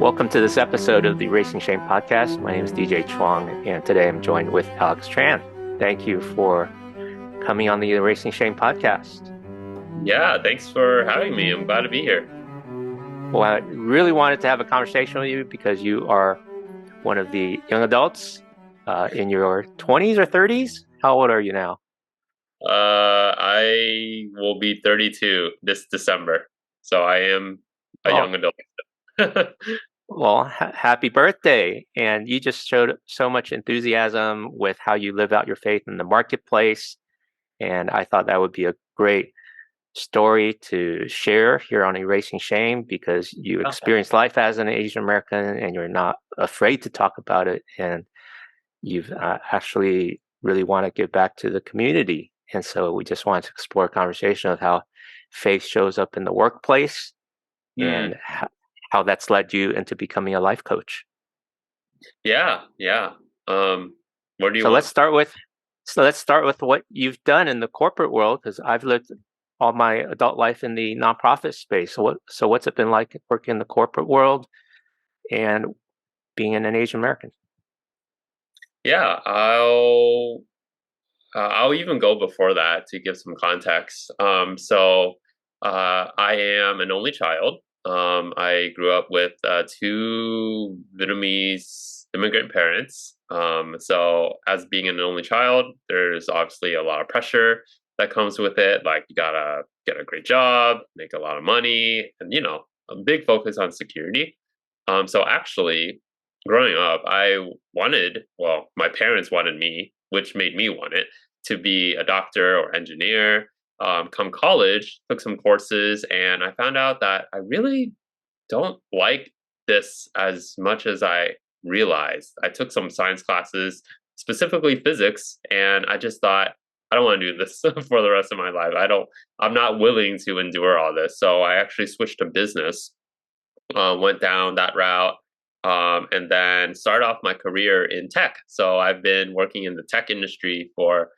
Welcome to this episode of the Racing Shame podcast. My name is DJ Chuang, and today I'm joined with Alex Tran. Thank you for coming on the Racing Shame podcast. Yeah, thanks for having me. I'm glad to be here. Well, I really wanted to have a conversation with you because you are one of the young adults in your 20s or 30s. How old are you now? I will be 32 this December, so I am a Oh, young adult. well, happy birthday. And you just showed so much enthusiasm with how you live out your faith in the marketplace. And I thought that would be a great story to share here on Erasing Shame because you Okay. experienced life as an Asian American and you're not afraid to talk about it. And you've actually really want to give back to the community. And so we just wanted to explore a conversation of how faith shows up in the workplace Hmm. and how that's led you into becoming a life coach. Yeah. Where do you So want? let's start with what you've done in the corporate world because I've lived all my adult life in the nonprofit space. So what's it been like working in the corporate world and being an Asian American? Yeah, I'll even go before that to give some context. I am an only child. I grew up with two Vietnamese immigrant parents. So as being an only child, there's obviously a lot of pressure that comes with it. Like you gotta get a great job, make a lot of money, and a big focus on security. So actually, growing up, my parents wanted me, which made me want it, to be a doctor or engineer. Come college, took some courses, and I found out that I really don't like this as much as I realized. I took some science classes, specifically physics, and I just thought, I don't want to do this for the rest of my life. I'm not willing to endure all this. So I actually switched to business, went down that route, and then started off my career in tech. So I've been working in the tech industry for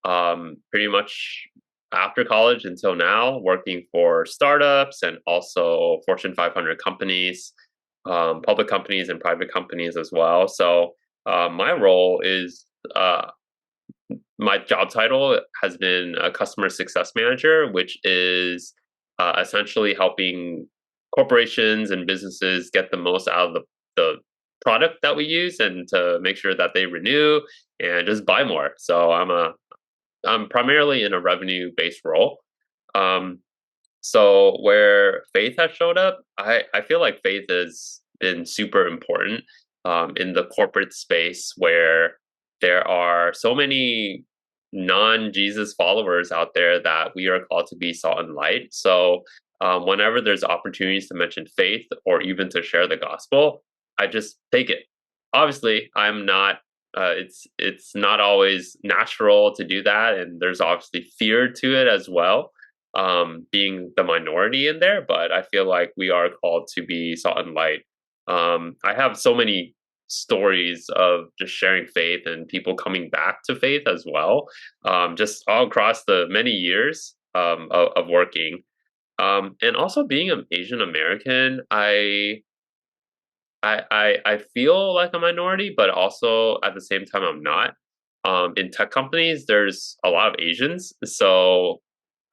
pretty much after college until now, working for startups and also Fortune 500 companies, public companies and private companies as well. So my role is my job title has been a customer success manager, which is essentially helping corporations and businesses get the most out of the product that we use and to make sure that they renew and just buy more. So I'm primarily in a revenue based role. Um, so where faith has showed up, I feel like faith has been super important in the corporate space where there are so many non-Jesus followers out there that we are called to be salt and light. So whenever there's opportunities to mention faith or even to share the gospel, I just take it. Obviously, I'm not. It's not always natural to do that, and there's obviously fear to it as well, being the minority in there, but I feel like we are called to be salt and light. I have so many stories of just sharing faith and people coming back to faith as well, just all across the many years of working. And also being an Asian American, I feel like a minority, but also at the same time I'm not. In tech companies, there's a lot of Asians, so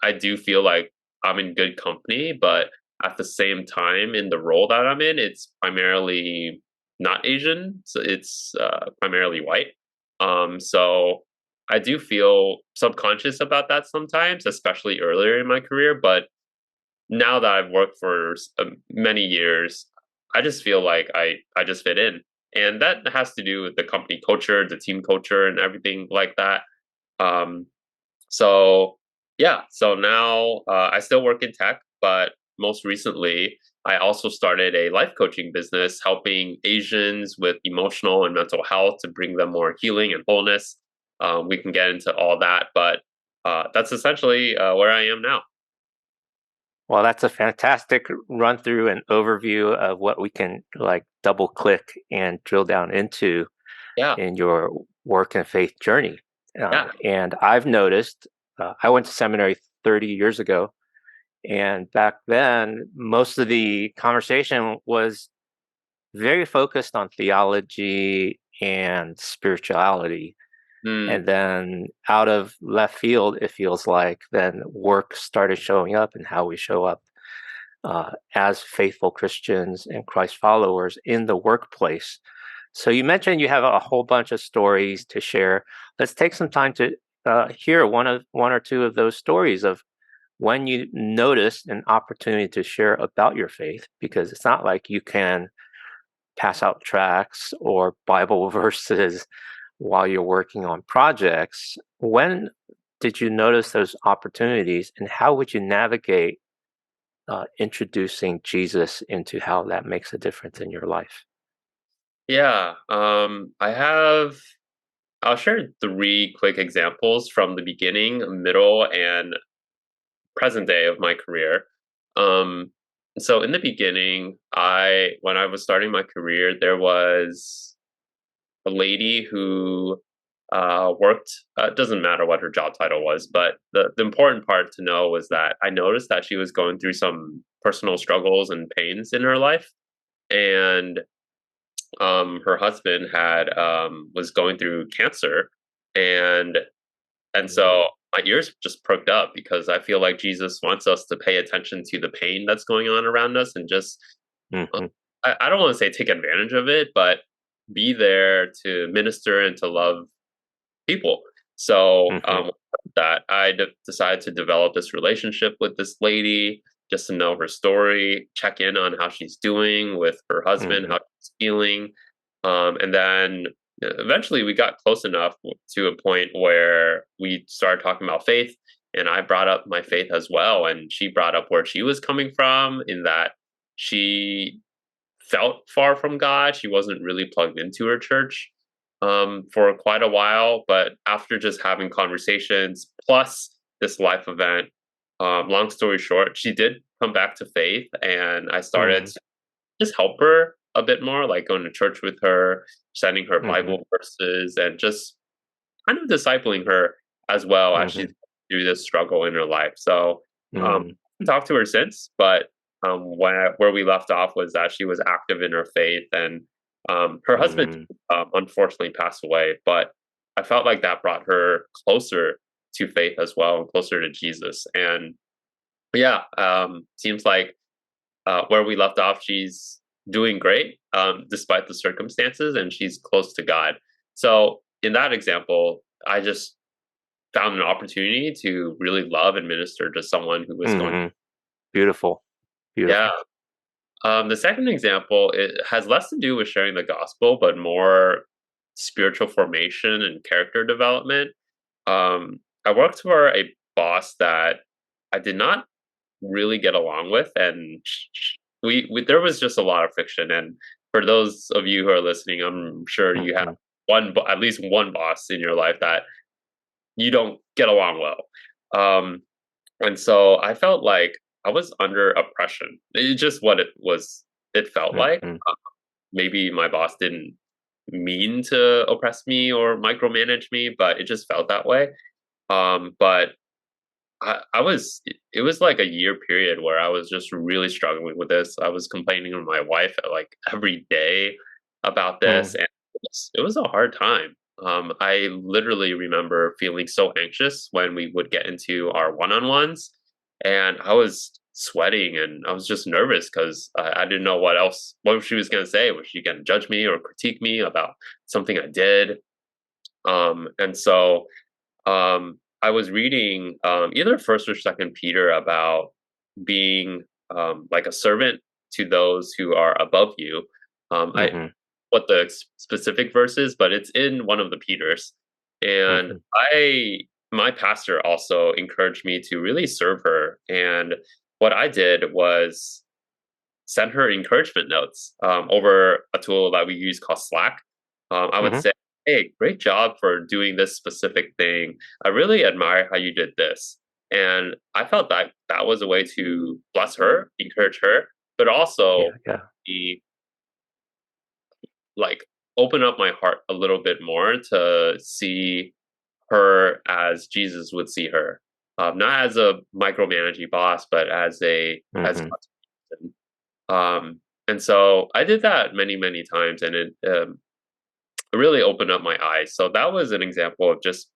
I do feel like I'm in good company, but at the same time, in the role that I'm in, it's primarily not Asian, so it's primarily white. So I do feel subconscious about that sometimes, especially earlier in my career. But now that I've worked for many years, I just feel like I just fit in, and that has to do with the company culture, the team culture, and everything like that. Um, so yeah, so now I still work in tech, but most recently I also started a life coaching business helping Asians with emotional and mental health to bring them more healing and wholeness. We can get into all that, but that's essentially where I am now. Well, that's a fantastic run through and overview of what we can like double click and drill down into Yeah, in your work and faith journey. yeah. And I've noticed, I went to seminary 30 years ago, and back then, most of the conversation was very focused on theology and spirituality. Mm, And then out of left field, it feels like then work started showing up and how we show up as faithful Christians and Christ followers in the workplace. So you mentioned you have a whole bunch of stories to share. Let's take some time to hear one or two of those stories of when you noticed an opportunity to share about your faith, because it's not like you can pass out tracts or Bible verses while you're working on projects. When did you notice those opportunities, and how would you navigate introducing Jesus into how that makes a difference in your life? yeah, I'll share three quick examples from the beginning, middle, and present day of my career. Um, so in the beginning, when I was starting my career, there was a lady who worked. It doesn't matter what her job title was, but the important part to know was that I noticed that she was going through some personal struggles and pains in her life, and her husband had was going through cancer, and so Mm, my ears just perked up because I feel like Jesus wants us to pay attention to the pain that's going on around us and just, uh, mhm, I don't want to say take advantage of it, but be there to minister and to love people. So mhm, that decided to develop this relationship with this lady, just to know her story, check in on how she's doing with her husband, mhm, how she's feeling, and then eventually we got close enough to a point where we started talking about faith. And I brought up my faith as well, and she brought up where she was coming from, in that she felt far from God. She wasn't really plugged into her church for quite a while. But after just having conversations plus this life event, long story short, she did come back to faith, and I started mm, to just help her a bit more, like going to church with her, sending her mhm, Bible verses, and just kind of discipling her as well as she's mhm, through this struggle in her life. So, mm, I haven't talked to her since, but where we left off was that she was active in her faith, and her husband mm, unfortunately passed away. But I felt like that brought her closer to faith as well, and closer to Jesus. And yeah, seems like where we left off, she's doing great despite the circumstances, and she's close to God. So in that example, I just found an opportunity to really love and minister to someone who was going. mhm. Beautiful, Yeah. beautiful. The second example, it has less to do with sharing the gospel, but more spiritual formation and character development. I worked for a boss that I did not really get along with, and we there was just a lot of friction. And for those of you who are listening, I'm sure you have Mhm, at least one boss in your life that you don't get along well. Um, and so I felt like I was under oppression. It's just what it was. It felt like mhm, maybe my boss didn't mean to oppress me or micromanage me, but it just felt that way. But I was it was like a year period where I was just really struggling with this. I was complaining to my wife like every day about this, mm, and it was a hard time. I literally remember feeling so anxious when we would get into our one-on-ones, and I was sweating and I was just nervous because I didn't know what she was going to say. Was she going to judge me or critique me about something I did? And so I was reading either First or Second Peter about being like a servant to those who are above you. I mhm, what the specific verse is, but it's in one of the Peters, and mhm, I my pastor also encouraged me to really serve her. And what I did was send her encouragement notes over a tool that we use called Slack. I would mhm, say, "Hey, great job for doing this specific thing. I really admire how you did this." And I felt that that was a way to bless her, encourage her, but yeah, also yeah, be like open up my heart a little bit more to see her as Jesus would see her, not as a micromanaging boss, but as mhm, God's person. And so I did that many, many times, and it really opened up my eyes. So that was an example of just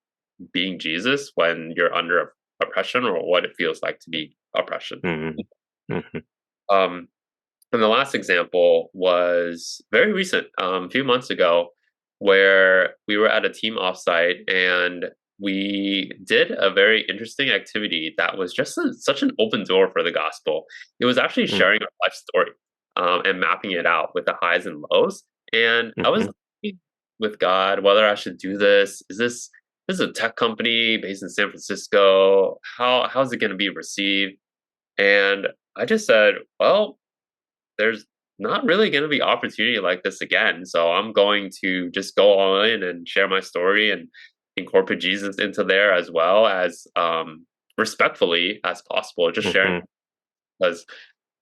being Jesus when you're under oppression, or what it feels like to be oppression. Mhm. Mhm. Um, And the last example was very recent, a few months ago, where we were at a team offsite and we did a very interesting activity that was just such an open door for the gospel. It was actually Mm. sharing our life story, and mapping it out with the highs and lows. And I was Mhm. looking with God whether I should do this. This is a tech company based in San Francisco? How's it going to be received? And I just said, well, there's not really going to be opportunity like this again. So I'm going to just go all in and share my story and incorporate Jesus into there as well as respectfully as possible. Just sharing, Mhm. because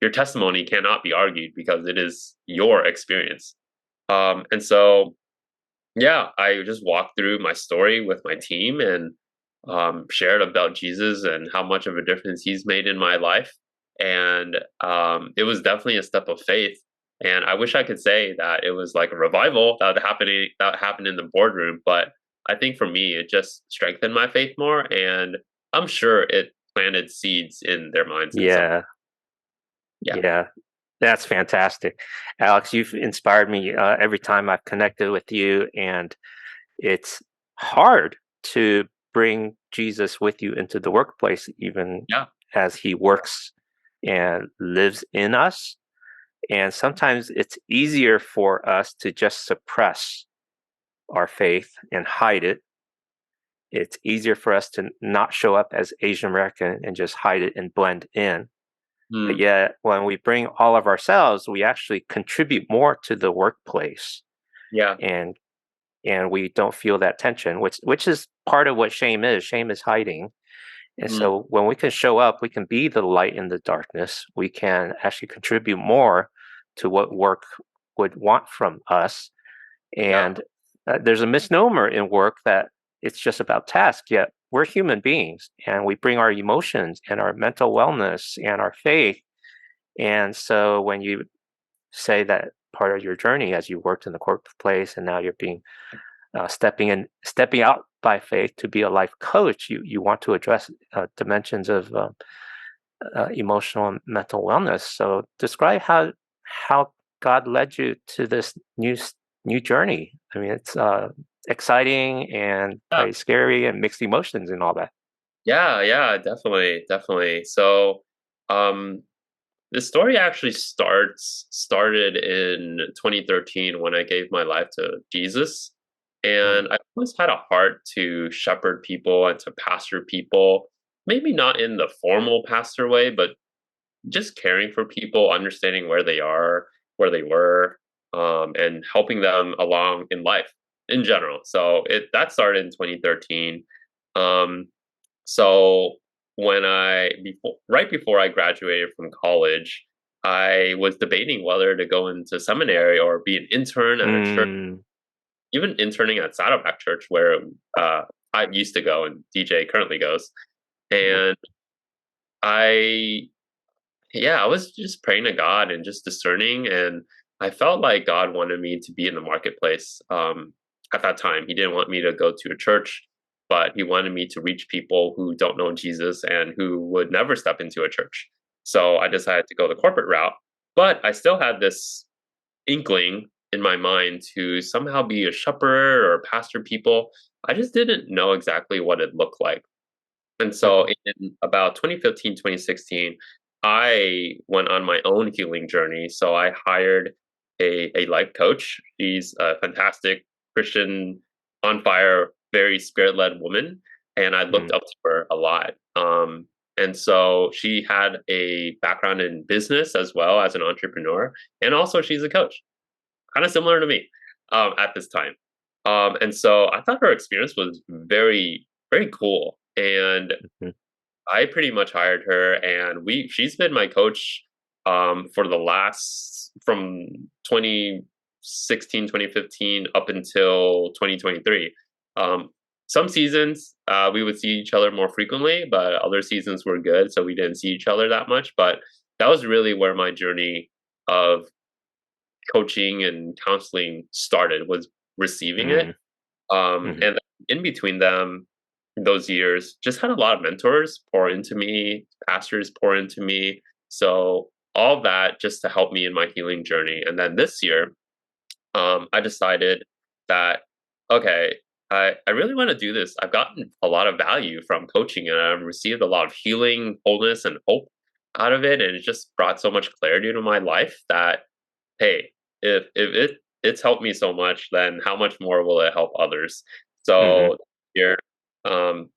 your testimony cannot be argued because it is your experience. And so yeah, I just walked through my story with my team and shared about Jesus and how much of a difference he's made in my life. And it was definitely a step of faith. And I wish I could say that it was like a revival that happened in the boardroom, but I think for me it just strengthened my faith more, and I'm sure it planted seeds in their minds in some. Yeah. Yeah, Yeah. That's fantastic. Alex, you've inspired me every time I've connected with you, and it's hard to bring Jesus with you into the workplace, even yeah, as he works and lives in us. And sometimes it's easier for us to just suppress our faith and hide it. It's easier for us to not show up as Asian American and just hide it and blend in. But mm, yet, when we bring all of ourselves, we actually contribute more to the workplace, yeah, and we don't feel that tension, which is part of what shame is. Shame is hiding. And mm, so when we can show up, we can be the light in the darkness. We can actually contribute more to what work would want from us. yeah, And there's a misnomer in work that it's just about task, yet we're human beings and we bring our emotions and our mental wellness and our faith. And so when you say that part of your journey as you worked in the corporate place and now you're being stepping out by faith to be a life coach, you want to address dimensions of emotional and mental wellness. So describe how God led you to this new journey. I mean, it's exciting and yeah. probably scary and mixed emotions and all that. Yeah, yeah, definitely, definitely. So, um, the story actually started in 2013 when I gave my life to Jesus, Mm, and I always had a heart to shepherd people and to pastor people. Maybe not in the formal pastor way, but just caring for people, understanding where they are, where they were, and helping them along in life in general. So it that started in 2013. Um, so right before I graduated from college, I was debating whether to go into seminary or be an intern at a church, mm, even interning at Saddleback Church, where uh, I used to go and DJ currently goes. mm, And I, yeah, I was just praying to God and just discerning, and I felt like God wanted me to be in the marketplace. At that time, He didn't want me to go to a church, but He wanted me to reach people who don't know Jesus and who would never step into a church. So I decided to go the corporate route, but I still had this inkling in my mind to somehow be a shepherd or pastor people. I just didn't know exactly what it looked like. And so mhm, in about 2015, 2016, I went on my own healing journey. So I hired a life coach. She's a fantastic Christian, on fire, very spirit led woman. And I looked mm, up to her a lot. And so she had a background in business as well as an entrepreneur. And also, she's a coach, kind of similar to me at this time. And so I thought her experience was very, very cool. And mhm, I pretty much hired her, and she's been my coach for the last from 2016, 2015 up until 2023. Um, some seasons we would see each other more frequently, but other seasons were good, so we didn't see each other that much. But that was really where my journey of coaching and counseling started, was receiving it. Mm, mhm, And in between them, those years, just had a lot of mentors pour into me, pastors pour into me. So all that just to help me in my healing journey. And then this year, I decided that, okay, I really want to do this. I've gotten a lot of value from coaching and I've received a lot of healing, wholeness, and hope out of it. And it just brought so much clarity to my life that, hey, if it's helped me so much, then how much more will it help others? mhm, So here, um,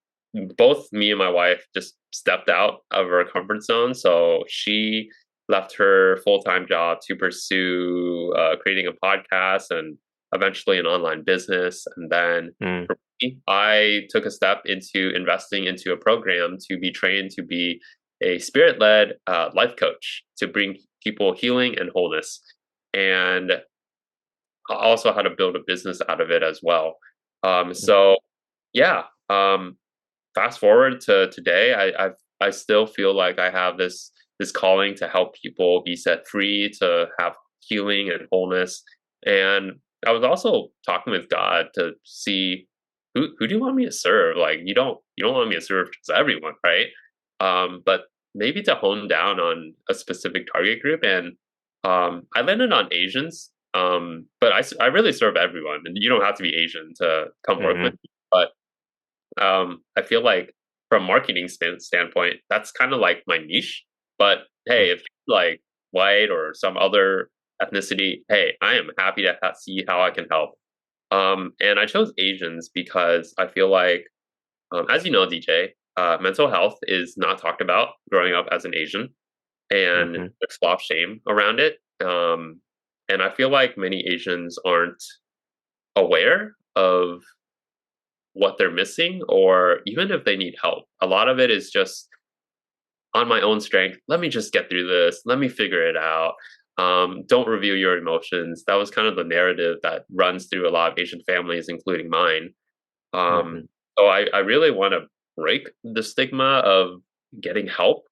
both me and my wife just stepped out of our comfort zone. So she left her full time job to pursue creating a podcast and eventually an online business. And then mm, for me, I took a step into investing into a program to be trained to be a spirit led life coach to bring people healing and wholeness. And also how to build a business out of it as well. mm, So yeah, fast forward to today, I still feel like I have this calling to help people be set free, to have healing and wholeness. And I was also talking with God to see who do you want me to serve? Like you don't want me to serve just everyone, right? But maybe to hone down on a specific target group. And I landed on Asians. But I really serve everyone, and you don't have to be Asian to come work with mhm, me. But I feel like from marketing standpoint, that's kind of like my niche. But mm, hey, if you're like white or some other ethnicity, hey, I am happy to see how I can help. And I chose Asians because I feel like, as you know, DJ, mental health is not talked about growing up as an Asian, and mhm, there's a lot of shame around it. And I feel like many Asians aren't aware of what they're missing, or even if they need help. A lot of it is just on my own strength. Let me just get through this. Let me figure it out. Don't reveal your emotions. That was kind of the narrative that runs through a lot of Asian families, including mine. mhm, So I really want to break the stigma of getting help,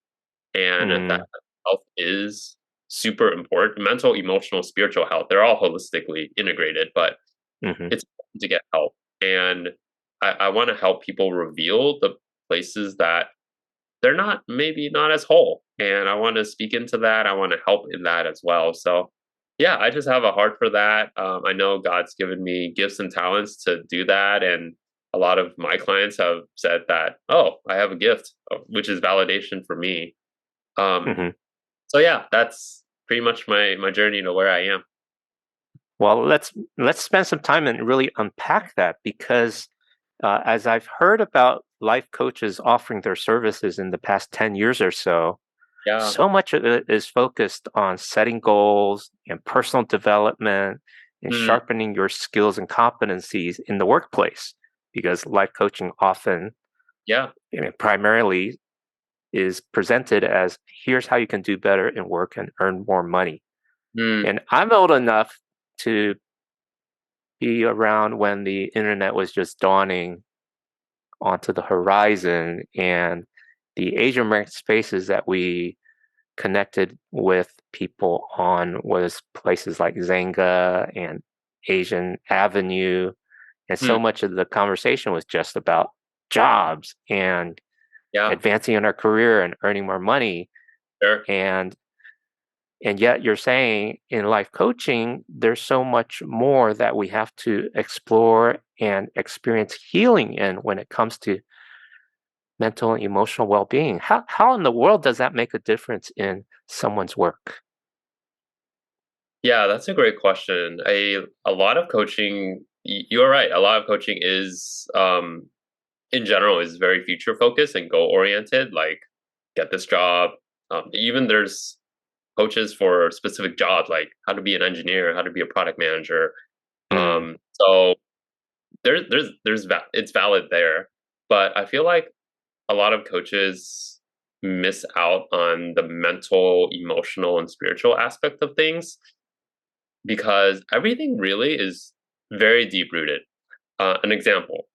and that mm, health is super important. Mental, emotional, spiritual health, they're all holistically integrated, but mhm, it's important to get help. And I want to help people reveal the places that they're not maybe not as whole. And I want to speak into that. I want to help in that as well. So yeah, I just have a heart for that. I know God's given me gifts and talents to do that. And a lot of my clients have said that, oh, I have a gift, which is validation for me. Um, mhm. so yeah, that's pretty much my journey to where I am. Well, let's spend some time and really unpack that because as I've heard about life coaches offering their services in the past 10 years or so, Yeah. so much of it is focused on setting goals and personal development and Mm, sharpening your skills and competencies in the workplace because life coaching often, yeah. primarily is presented as here's how you can do better in work and earn more money. Mm, And I'm old enough to be around when the internet was just dawning onto the horizon and the Asian American spaces that we connected with people on was places like Zanga and Asian Avenue. And so mm, much of the conversation was just about jobs and yeah. advancing in our career and earning more money. Sure. And and yet you're saying in life coaching, there's so much more that we have to explore and experience healing in when it comes to mental and emotional well-being. How in the world does that make a difference in someone's work? Yeah, that's a great question. A lot of coaching, you're right. A lot of coaching is, in general, is very future focused and goal oriented. Like, get this job. Even there's coaches for specific jobs, like how to be an engineer, how to be a product manager. Mm, So it's valid there, but I feel like a lot of coaches miss out on the mental, emotional, and spiritual aspect of things because everything really is very deep rooted. An example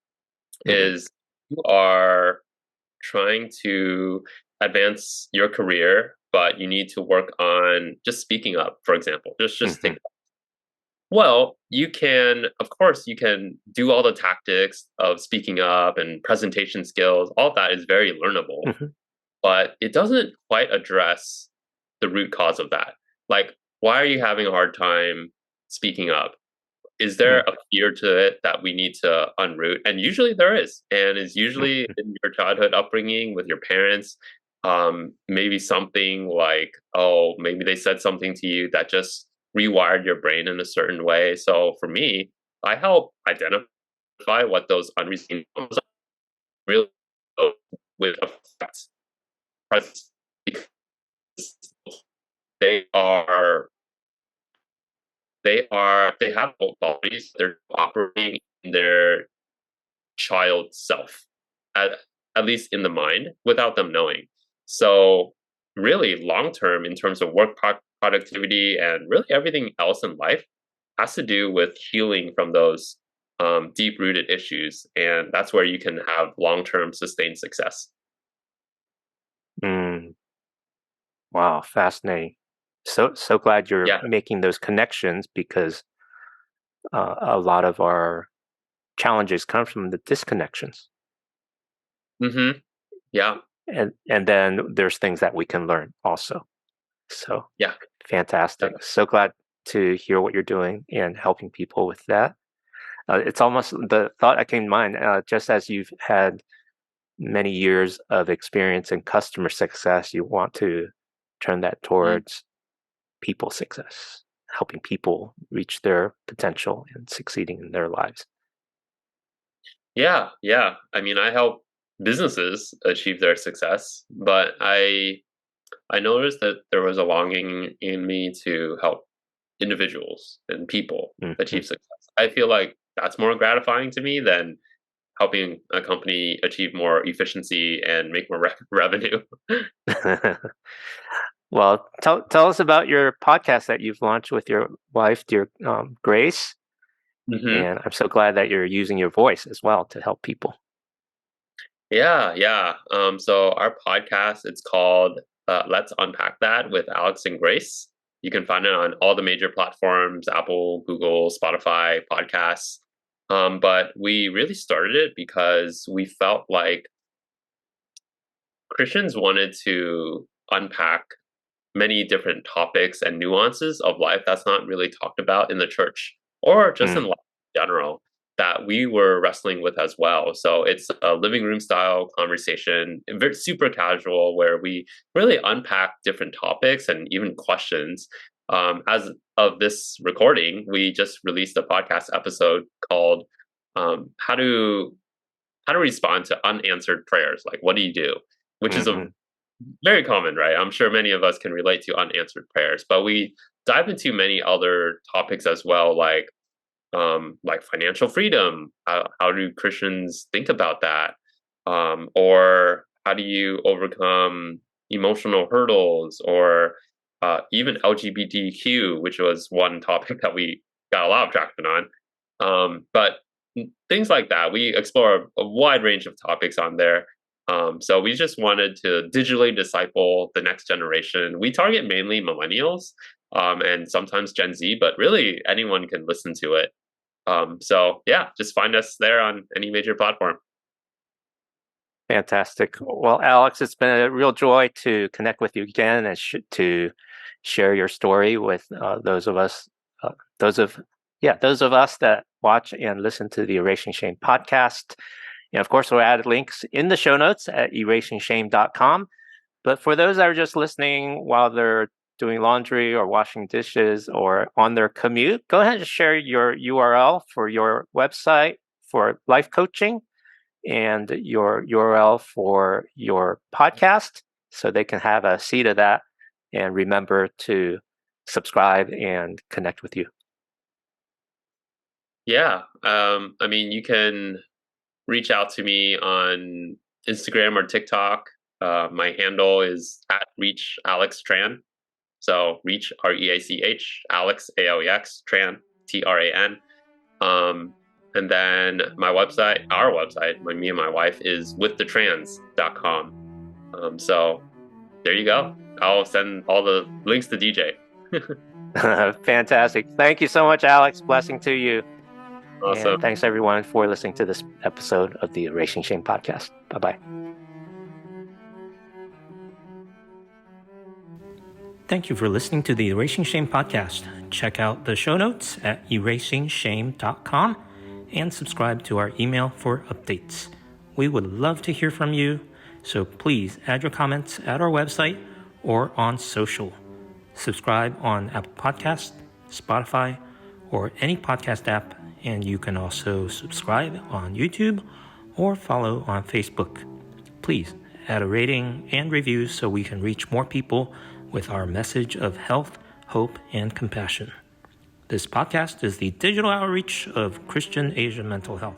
mhm, is you are trying to advance your career, but you need to work on just speaking up, for example. Just take mhm, Well, you can, of course, you can do all the tactics of speaking up and presentation skills. All of that is very learnable, Mhm, but it doesn't quite address the root cause of that. Like, why are you having a hard time speaking up? Is there mm, a fear to it that we need to unroot? And usually there is, and it's usually mhm. in your childhood upbringing with your parents. Maybe something like, oh, maybe they said something to you that just rewired your brain in a certain way. So for me, I help identify what those unresolved traumas really with affect presence because they are they have both qualities. They're operating in their child self, at, at least in the mind, without them knowing. So, really, long term, in terms of productivity and really everything else in life, has to do with healing from those deep rooted issues. And that's where you can have long term sustained success. Mm, wow, fascinating. So glad you're Yeah. making those connections because a lot of our challenges come from the disconnections. Hmm. Yeah. And then there's things that we can learn also. So Yeah. fantastic. So glad to hear what you're doing and helping people with that. It's almost the thought that came to mind, just as you've had many years of experience in customer success, you want to turn that Mhm. towards people success, helping people reach their potential and succeeding in their lives. Yeah. Yeah. I mean, I help businesses achieve their success, but I noticed that there was a longing in me to help individuals and people Mhm. achieve success. I feel like that's more gratifying to me than helping a company achieve more efficiency and make more revenue. Well, tell us about your podcast that you've launched with your wife, dear Grace. Hmm. And I'm so glad that you're using your voice as well to help people. Yeah, yeah. So our podcast, it's called Let's Unpack That with Alex and Grace. You can find it on all the major platforms: Apple, Google, Spotify, podcasts. But we really started it because we felt like Christians wanted to unpack many different topics and nuances of life that's not really talked about in the church or just in Mm, life in general that we were wrestling with as well. So it's a living room style conversation, very super casual, where we really unpack different topics and even questions. As of this recording, we just released a podcast episode called "How to Respond to Unanswered Prayers." Like, what do you do? Which is a mhm. very common, right? I'm sure many of us can relate to unanswered prayers, but we dive into many other topics as well, like financial freedom. How do Christians think about that? Or how do you overcome emotional hurdles, or even LGBTQ, which was one topic that we got a lot of traction on. But things like that, we explore a wide range of topics on there. So we just wanted to digitally disciple the next generation. We target mainly millennials and sometimes Gen Z, but really anyone can listen to it. So yeah, just find us there on any major platform. Fantastic. Well, Alex, it's been a real joy to connect with you again and to share your story with uh, those of those of us that watch and listen to the Erasing Shame podcast. And of course, we'll add links in the show notes at erasingshame.com. But for those that are just listening while they're doing laundry or washing dishes or on their commute, go ahead and share your URL for your website for life coaching and your URL for your podcast so they can have a seat of that and remember to subscribe and connect with you. Yeah. I mean, you can reach out to me on Instagram or TikTok. My handle is at Reach Alex Tran. So Reach REACH Alex ALEX Tran TRAN. Um, and then my website, our website, me and my wife is withthetrans.com. So there you go. I'll send all the links to DJ. Fantastic. Thank you so much, Alex. Blessing to you. And Awesome. thanks everyone for listening to this episode of the Erasing Shame podcast. Bye-bye. Thank you for listening to the Erasing Shame podcast. Check out the show notes at erasingshame.com and subscribe to our email for updates. We would love to hear from you, so please add your comments at our website or on social. Subscribe on Apple Podcasts, Spotify, or any podcast app, and you can also subscribe on YouTube or follow on Facebook. Please add a rating and review so we can reach more people with our message of health, hope, and compassion. This podcast is the digital outreach of Christian Asian mental health.